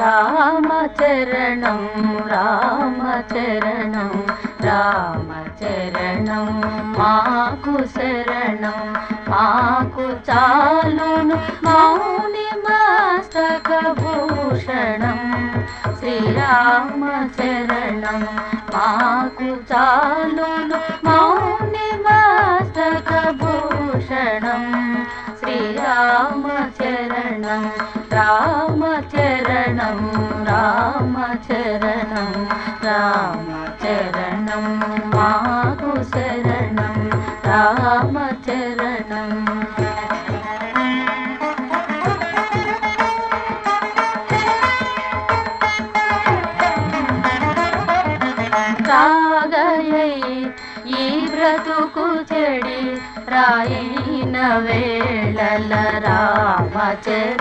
రామచరణం రామచరణం రామచరణం మాకు శరణం మాకు చాలును మౌని మస్తక భూషణం శ్రీరామచరణం మాకు చాలును మౌని మస్తక భూషణం శ్రీరామచరణం రామచరణం రామచరణం రామచరణం మాకు శరణం రామచరణం రాగయై ఈ బ్రతుకు చెడి రాయిన వే